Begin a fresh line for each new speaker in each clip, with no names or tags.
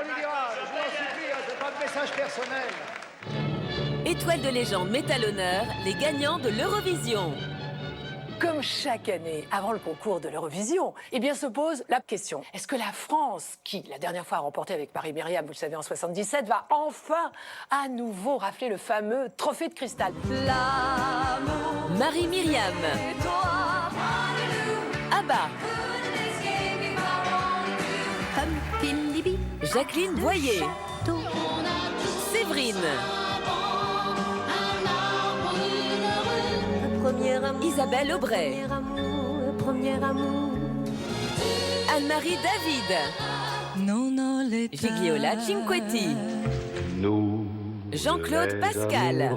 on lui dira. Je vous en supplie, c'est pas de message personnel.
Étoile de légende met à l'honneur les gagnants de l'Eurovision.
Comme chaque année, avant le concours de l'Eurovision, eh bien, se pose la question. Est-ce que la France, qui la dernière fois a remporté avec Marie-Myriam, vous le savez, en 77, va enfin à nouveau rafler le fameux trophée de cristal? L'amour.
Marie-Myriam. Abba. Jacqueline Boyer. Séverine. Isabelle Aubray. Anne-Marie David. Gigliola Cinquetti. Jean-Claude Pascal.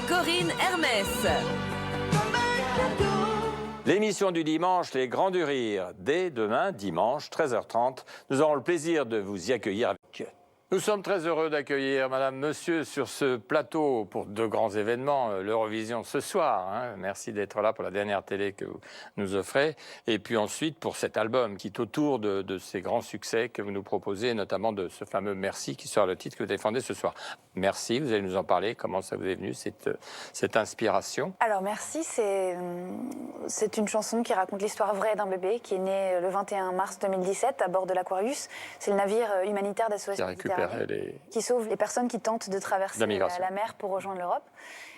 Corinne Hermès.
L'émission du dimanche, Les Grands du Rire, dès demain, dimanche, 13h30. Nous aurons le plaisir de vous y accueillir avec... Nous sommes très heureux d'accueillir Madame, Monsieur sur ce plateau pour deux grands événements, l'Eurovision ce soir. Hein. Merci d'être là pour la dernière télé que vous nous offrez. Et puis ensuite pour cet album qui est autour de ces grands succès que vous nous proposez, notamment de ce fameux Merci qui sera le titre que vous défendez ce soir. Merci, vous allez nous en parler. Comment ça vous est venu cette inspiration?
Alors Merci, c'est une chanson qui raconte l'histoire vraie d'un bébé qui est né le 21 mars 2017 à bord de l'Aquarius. C'est le navire humanitaire d'Association qui sauve les personnes qui tentent de traverser la mer pour rejoindre l'Europe.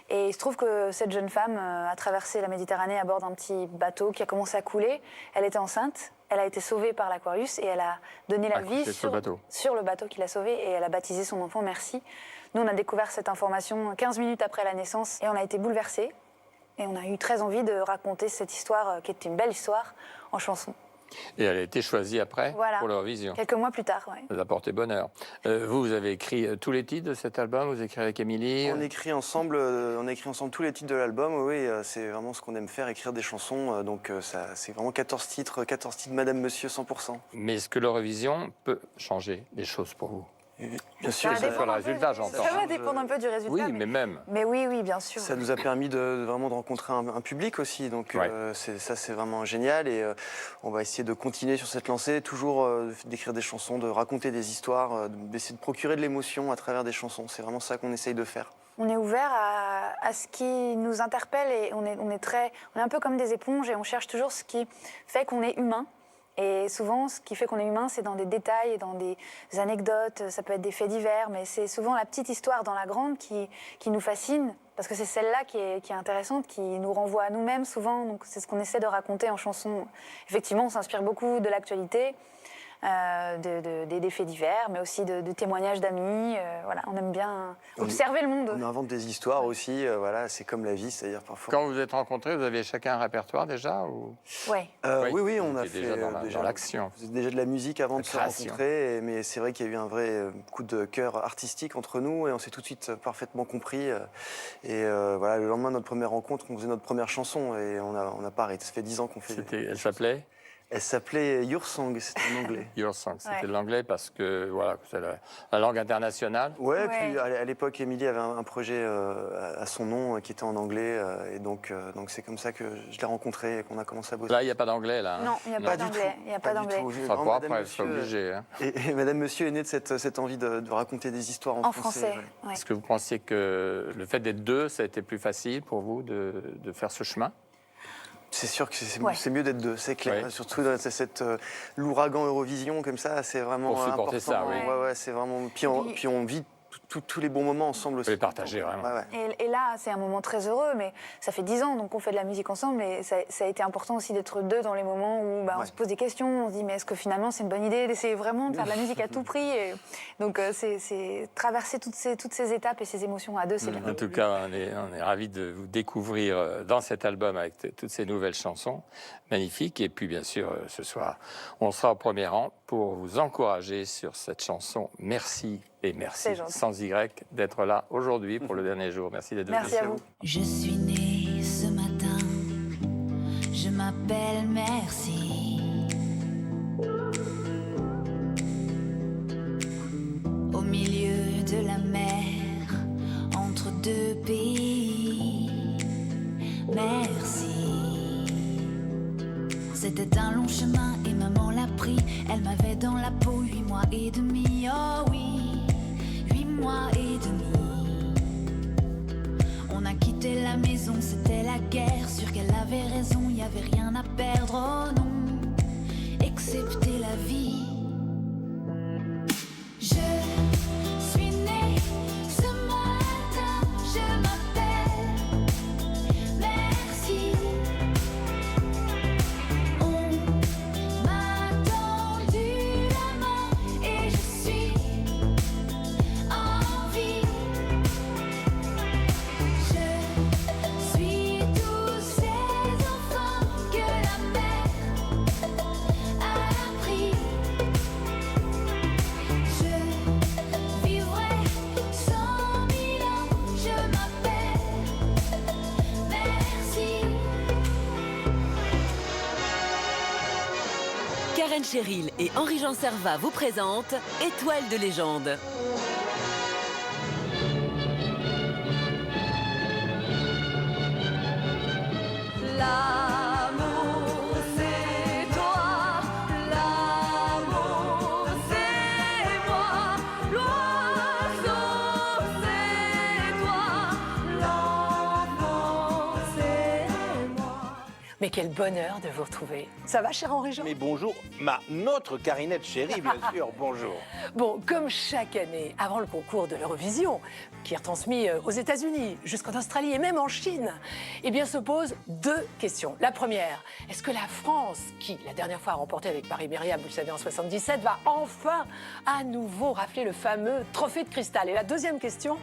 Et il se trouve que cette jeune femme a traversé la Méditerranée à bord d'un petit bateau qui a commencé à couler. Elle était enceinte, elle a été sauvée par l'Aquarius et elle a donné la vie sur le bateau qui l'a sauvée et elle a baptisé son enfant Merci. Nous, on a découvert cette information 15 minutes après la naissance et on a été bouleversés. Et on a eu très envie de raconter cette histoire, qui est une belle histoire, en chanson.
Et elle a été choisie après pour l'Eurovision.
Quelques mois plus tard, oui.
Ça a porté bonheur. Vous avez écrit tous les titres de cet album, vous écrivez avec Émilie?
On écrit ensemble tous les titres de l'album, oui, c'est vraiment ce qu'on aime faire, écrire des chansons, donc c'est vraiment 14 titres Madame, Monsieur, 100%.
Mais est-ce que l'Eurovision peut changer des choses pour vous?
Bien sûr,
ça fait le résultat, j'entends.
Ça va dépendre un peu du résultat.
Oui, mais même.
Mais oui, bien sûr.
Ça nous a permis vraiment de rencontrer un public aussi, donc c'est vraiment génial. Et on va essayer de continuer sur cette lancée, toujours d'écrire des chansons, de raconter des histoires, d'essayer de procurer de l'émotion à travers des chansons. C'est vraiment ça qu'on essaye de faire.
On est ouvert à ce qui nous interpelle et on est un peu comme des éponges et on cherche toujours ce qui fait qu'on est humain. Et souvent, ce qui fait qu'on est humain, c'est dans des détails et dans des anecdotes, ça peut être des faits divers, mais c'est souvent la petite histoire dans la grande qui nous fascine, parce que c'est celle-là qui est intéressante, qui nous renvoie à nous-mêmes souvent, donc c'est ce qu'on essaie de raconter en chanson. Effectivement, on s'inspire beaucoup de l'actualité, des faits divers, mais aussi de témoignages d'amis. Voilà, on aime bien observer le monde.
On invente des histoires aussi, voilà, c'est comme la vie, c'est-à-dire parfois...
Quand vous vous êtes rencontrés, vous aviez chacun un répertoire déjà ou...
Oui,
on a fait
déjà dans l'action.
On faisait déjà de la musique avant de se rencontrer, mais c'est vrai qu'il y a eu un vrai coup de cœur artistique entre nous et on s'est tout de suite parfaitement compris. Voilà, le lendemain de notre première rencontre, on faisait notre première chanson et on n'a pas arrêté. Ça fait 10 ans qu'on fait.
Elle s'appelait?
Elle s'appelait Your Song, c'était en anglais.
Your Song, c'était l'anglais parce que voilà, c'est la langue internationale.
Ouais, puis à l'époque, Émilie avait un projet à son nom qui était en anglais. Et donc c'est comme ça que je l'ai rencontré et qu'on a commencé à bosser.
Là, il n'y a pas d'anglais, là.
Non, il n'y a pas d'anglais. Il n'y a pas d'anglais.
Ça pourra après, c'est obligé. Hein.
Et Madame Monsieur est née de cette envie de raconter des histoires en français.
Ouais.
Est-ce que vous pensiez que le fait d'être deux, ça a été plus facile pour vous de faire ce chemin?
C'est sûr que c'est mieux d'être deux, c'est clair. Ouais. Surtout dans l'ouragan Eurovision comme ça, c'est vraiment
pour supporter
important.
Ça, oui.
Ouais, c'est vraiment. Puis on vit tous les bons moments ensemble aussi.
Les partager vraiment.
Et là, c'est un moment très heureux, mais ça fait 10 ans, donc on fait de la musique ensemble, et ça a été important aussi d'être deux dans les moments où on se pose des questions, on se dit mais est-ce que finalement c'est une bonne idée d'essayer vraiment de faire de la musique à tout prix donc c'est traverser toutes ces étapes et ces émotions à deux, c'est bien.
En tout cas, on est ravis de vous découvrir dans cet album avec toutes ces nouvelles chansons magnifiques, et puis bien sûr ce soir, on sera au premier rang pour vous encourager sur cette chanson Merci. Et merci, sans Y, d'être là aujourd'hui pour le dernier jour. Merci d'être venu.
Merci à vous.
Je suis née ce matin, je m'appelle Merci. Au milieu de la mer, entre deux pays. Merci. C'était un long chemin et maman l'a pris, elle m'avait fait dans la peau 8 mois et demi, oh oui, 8 mois et demi. On a quitté la maison, c'était la guerre, sûr qu'elle avait raison, y avait rien à perdre, oh non, excepté la vie. Je suis née ce matin, je m'appelle Merci. On m'a tendu la main et je suis en vie. Je suis tous ces enfants que la mère a pris. Je vivrai 100 000 ans, je m'appelle Merci.
Karen Cheryl et Henri-Jean Servat vous présentent Étoile de légende. L'amour c'est toi, l'amour c'est moi, l'oiseau c'est toi, l'enfant c'est moi.
Mais quel bonheur de vous retrouver. Ça va, cher Henri-Jean?
Mais bonjour, notre Carinette chérie, bien sûr, bonjour.
Bon, comme chaque année, avant le concours de l'Eurovision, qui est retransmis aux États-Unis, jusqu'en Australie et même en Chine, eh bien, se posent deux questions. La première, est-ce que la France, qui la dernière fois a remporté avec Paris-Myriam, vous le savez, en 77, va enfin à nouveau rafler le fameux trophée de cristal? Et la deuxième question,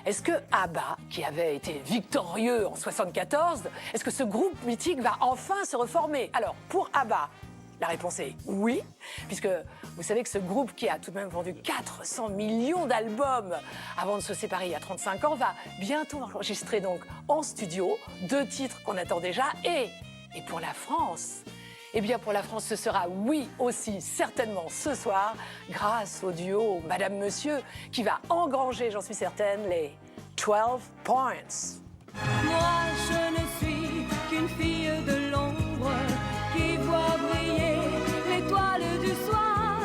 est-ce que ABBA, qui avait été victorieux en 74, est-ce que ce groupe mythique va enfin se reformer? Alors, pour ABBA, la réponse est oui, puisque vous savez que ce groupe qui a tout de même vendu 400 millions d'albums avant de se séparer il y a 35 ans va bientôt enregistrer donc en studio 2 titres qu'on attend déjà. Et pour la France, eh bien pour la France ce sera oui aussi certainement ce soir grâce au duo Madame Monsieur qui va engranger, j'en suis certaine, les 12 points.
Moi je ne suis qu'une fille de l'ombre qui voit briller l'étoile du soir.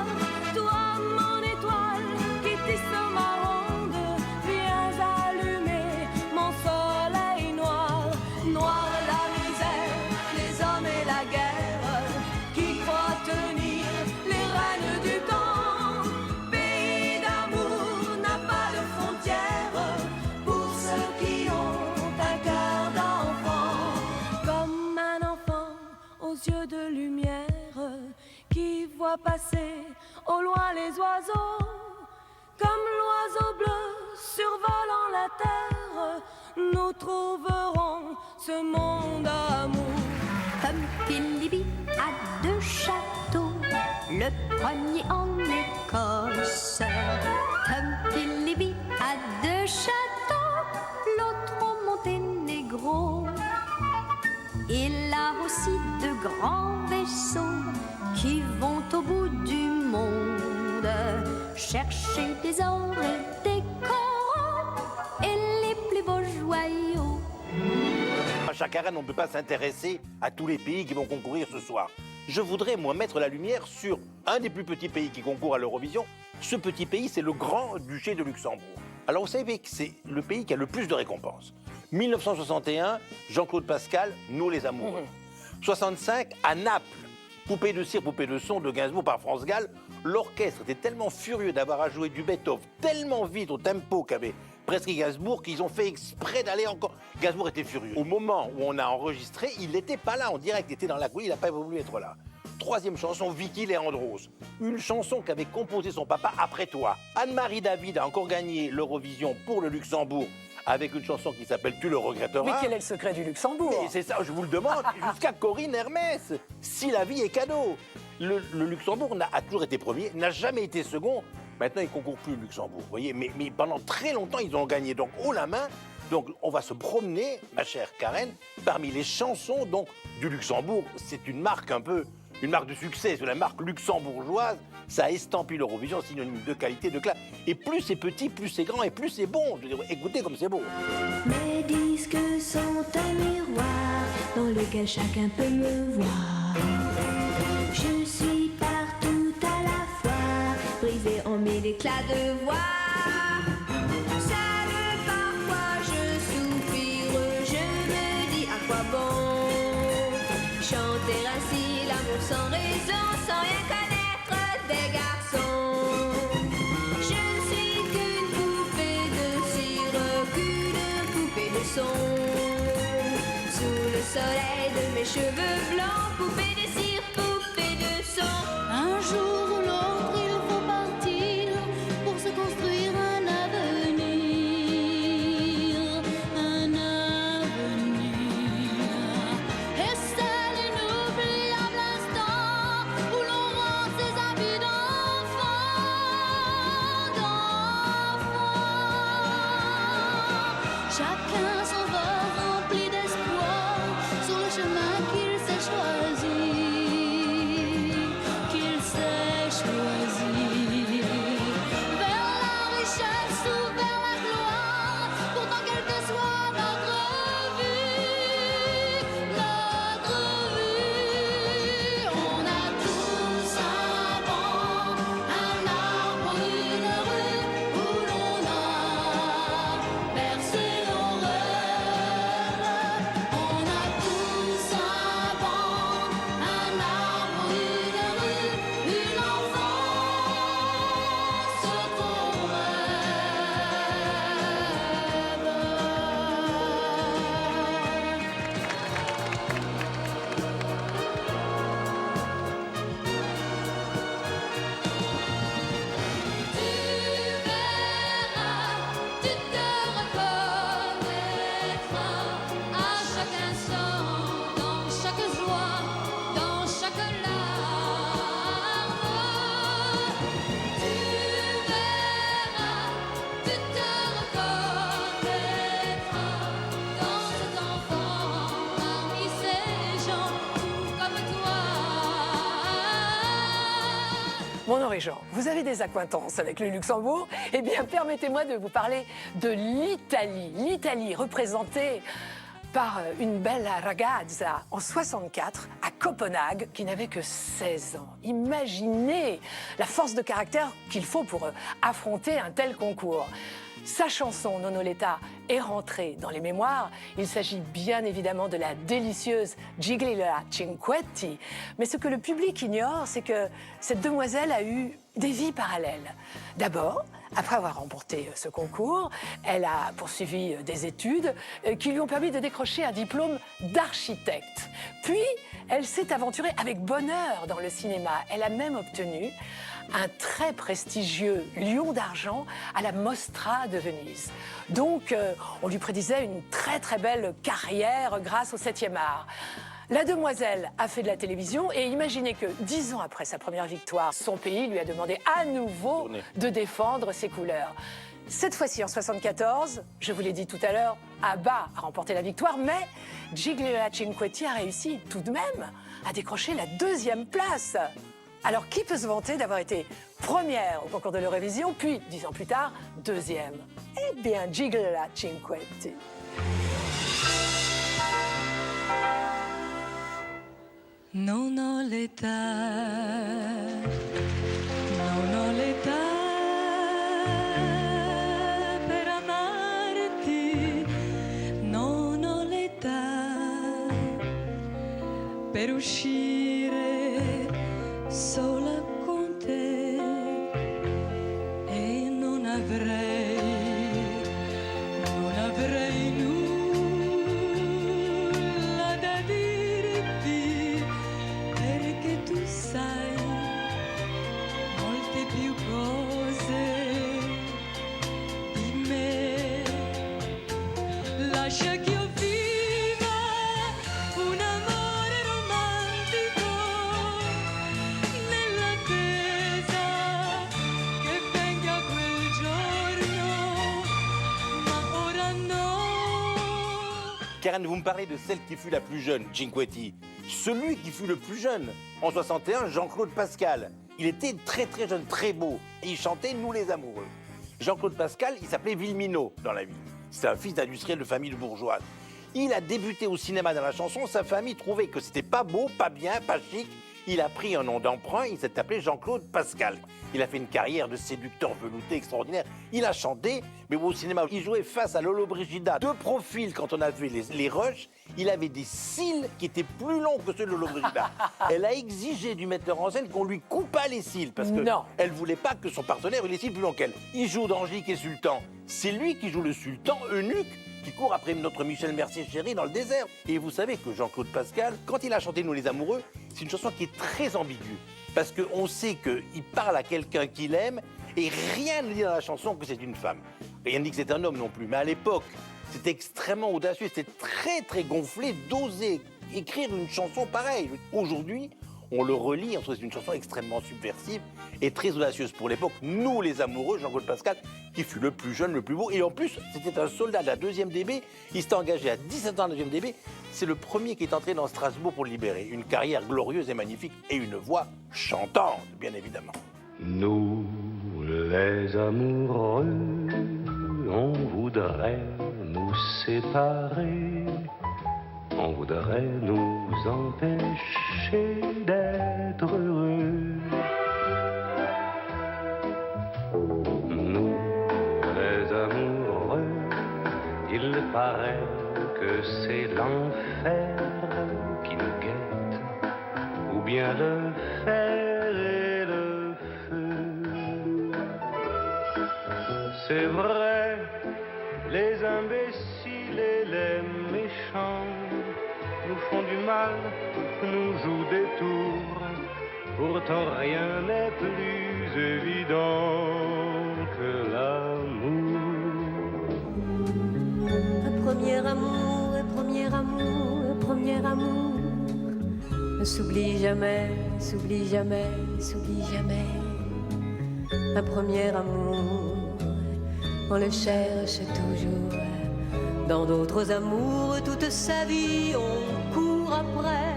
Toi mon étoile qui tisse ma ronde, viens allumer mon soleil noir. Noir la misère, les hommes et la guerre, qui croient tenir les rênes du temps. Pays d'amour n'a pas de frontières pour ceux qui ont un cœur d'enfant. Comme un enfant aux yeux de lumière qui voit passer au loin les oiseaux. Comme l'oiseau bleu survolant la terre, nous trouverons ce monde d'amour.
Humpty a 2 châteaux, le premier en Écosse. Humpty a 2 châteaux, l'autre au Monténégro. Il a aussi de grands vaisseaux qui vont au bout du monde chercher des ors et des coraux et les plus beaux joyaux.
À chaque arène, on ne peut pas s'intéresser à tous les pays qui vont concourir ce soir. Je voudrais, moi, mettre la lumière sur un des plus petits pays qui concourt à l'Eurovision. Ce petit pays, c'est le Grand-Duché de Luxembourg. Alors, vous savez que c'est le pays qui a le plus de récompenses. 1961, Jean-Claude Pascal, Nous les amoureux. 65, à Naples, Poupée de cire, poupée de son de Gainsbourg par France Gall. L'orchestre était tellement furieux d'avoir à jouer du Beethoven tellement vite au tempo qu'avait presque Gainsbourg qu'ils ont fait exprès d'aller encore. Gainsbourg était furieux. Au moment où on a enregistré, il n'était pas là en direct, il était dans la coulisse, il n'a pas voulu être là. 3e chanson, Vicky Leandros. Une chanson qu'avait composée son papa Après toi. Anne-Marie David a encore gagné l'Eurovision pour le Luxembourg avec une chanson qui s'appelle Tu le regretteras.
Mais quel est le secret du Luxembourg?
Mais c'est ça, je vous le demande, jusqu'à Corinne Hermès. Si la vie est cadeau. Le Luxembourg a toujours été premier, n'a jamais été second. Maintenant, il ne concourt plus le Luxembourg, vous voyez. Mais pendant très longtemps, ils ont gagné. Donc, haut la main. Donc, on va se promener, ma chère Karen, parmi les chansons donc, du Luxembourg. C'est une marque un peu, une marque de succès. C'est la marque luxembourgeoise. Ça estampille l'Eurovision, synonyme de qualité, de classe. Et plus c'est petit, plus c'est grand et plus c'est bon. Je veux dire, écoutez comme c'est beau.
Mes disques sont un miroir dans lequel chacun peut me voir. Je suis partout à la l'éclat de voix. Seul parfois je soupire, je me dis à quoi bon chanter ainsi l'amour sans raison, sans rien connaître des garçons. Je ne suis qu'une poupée de cire, qu'une poupée de son. Sous le soleil de mes cheveux blancs, poupée de cire, poupée de son.
Un jour ou l'autre, il faut partir pour se construire un avenir. Un avenir. Et c'est l'inoubliable instant où l'on rend ses habits d'enfant. Chacun son vol rempli d'espoir sur le chemin qu'il s'est choisi. Qu'il s'est choisi. Vers la richesse ou vers la gloire, pourtant quelle que soit notre vie, on a tous un banc, un arbre, une rue où l'on a bercé nos rêves. On a tous un banc, un arbre, une rue, une enfance qu'on rêve. Tu verras, tu te reconnaîtras à chaque instant, dans chaque joie, dans chaque larme. Tu verras, tu te reconnaîtras dans cet enfant, parmi ces gens comme toi.
Mon Henri Jean, vous avez des accointances avec le Luxembourg. Eh bien, permettez-moi de vous parler de l'Italie. L'Italie représentée par une belle ragazza en 64 à Copenhague qui n'avait que 16 ans. Imaginez la force de caractère qu'il faut pour affronter un tel concours. Sa chanson Nonoletta est rentrée dans les mémoires. Il s'agit bien évidemment de la délicieuse Gigliola Cinquetti. Mais ce que le public ignore, c'est que cette demoiselle a eu des vies parallèles. D'abord, après avoir remporté ce concours, elle a poursuivi des études qui lui ont permis de décrocher un diplôme d'architecte. Puis, elle s'est aventurée avec bonheur dans le cinéma. Elle a même obtenu un très prestigieux lion d'argent à la Mostra de Venise. Donc, on lui prédisait une très très belle carrière grâce au 7e art. La demoiselle a fait de la télévision et imaginez que 10 ans après sa première victoire, son pays lui a demandé à nouveau de défendre ses couleurs. Cette fois-ci, en 74, je vous l'ai dit tout à l'heure, Abba a remporté la victoire, mais Gigliola Cinquetti a réussi tout de même à décrocher la 2e place. Alors, qui peut se vanter d'avoir été première au concours de l'Eurovision, puis, 10 ans plus tard, 2e? Eh bien, Gigliola Cinquetti.
Non ho l'età, non ho l'età per amarti, non ho l'età per uscire sola con te e non avrei nulla da dirti perché tu sai molte più cose di me. Lascia che io viva un amore romantico nell'attesa che venga quel giorno, ma ora no.
Karen, vous me parlez de celle qui fut la plus jeune, Cinquetti. Celui qui fut le plus jeune, en 61, Jean-Claude Pascal. Il était très très jeune, très beau. Et il chantait Nous les amoureux. Jean-Claude Pascal, il s'appelait Villeminot dans la vie. C'est un fils d'industriel de famille bourgeoise. Il a débuté au cinéma dans la chanson. Sa famille trouvait que c'était pas beau, pas bien, pas chic. il a pris un nom d'emprunt, il s'est appelé Jean-Claude Pascal. Il a fait une carrière de séducteur velouté extraordinaire. Il a chanté, mais au cinéma, il jouait face à Lollobrigida. De profil, quand on a vu les rushs, il avait des cils qui étaient plus longs que ceux de Lollobrigida. Elle a exigé du metteur en scène qu'on lui coupât les cils, parce qu'elle ne voulait pas que son partenaire ait les cils plus longs qu'elle. Il joue d'Angélique et Sultan. C'est lui qui joue le sultan eunuque qui court après notre Michel Mercier chéri dans le désert. Et vous savez que Jean-Claude Pascal, quand il a chanté Nous les amoureux, c'est une chanson qui est très ambiguë. Parce qu'on sait qu'il parle à quelqu'un qu'il aime et rien ne dit dans la chanson que c'est une femme. Rien ne dit que c'est un homme non plus. Mais à l'époque, c'était extrêmement audacieux, c'était très très gonflé d'oser écrire une chanson pareille. Aujourd'hui, on le relit, c'est une chanson extrêmement subversive et très audacieuse pour l'époque. Nous, les amoureux, Jean-Claude Pascal, qui fut le plus jeune, le plus beau. Et en plus, c'était un soldat de la 2e DB. Il s'est engagé à 17 ans à la 2e DB. C'est le premier qui est entré dans Strasbourg pour le libérer. Une carrière glorieuse et magnifique et une voix chantante, bien évidemment.
Nous, les amoureux, on voudrait nous séparer. On voudrait nous empêcher d'être heureux. Nous, les amoureux, il paraît que c'est l'enfer qui nous guette, ou bien le fer et le feu. C'est vrai, les imbéciles et les méchants nous font du mal, nous jouent des tours. Pourtant rien n'est plus évident que l'amour.
Un premier amour, un premier amour, un premier amour ne s'oublie jamais, s'oublie jamais, s'oublie jamais. Un premier amour, on le cherche toujours. Dans d'autres amours, toute sa vie, on court après.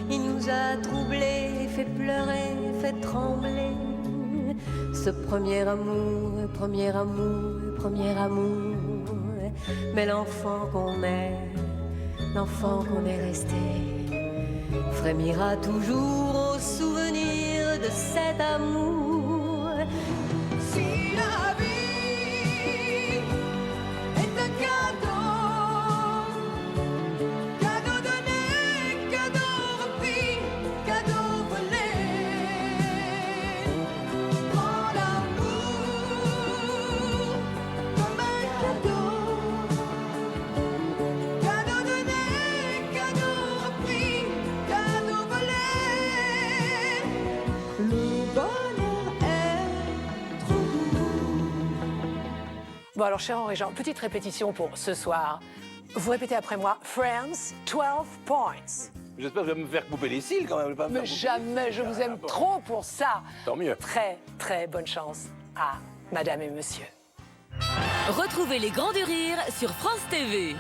Il nous a troublés, fait pleurer, fait trembler. Ce premier amour, premier amour, premier amour. Mais l'enfant qu'on est resté, frémira toujours au souvenir de cet amour.
Si la vie est un cadeau, cadeau donné, cadeau repris, cadeau volé, prends l'amour comme un cadeau, cadeau donné, cadeau repris, cadeau volé, le bonheur est trop doux.
Bon alors, cher Henri-Jean, petite répétition pour ce soir. Vous répétez après moi, France, 12 points.
J'espère que vous allez me faire couper les cils quand même. Pas me
Mais
faire couper les
jamais,
cils.
je vous aime
bon.
trop pour ça.
Tant mieux.
Très, très bonne chance à Madame et Monsieur.
Retrouvez les grands du rire sur France TV.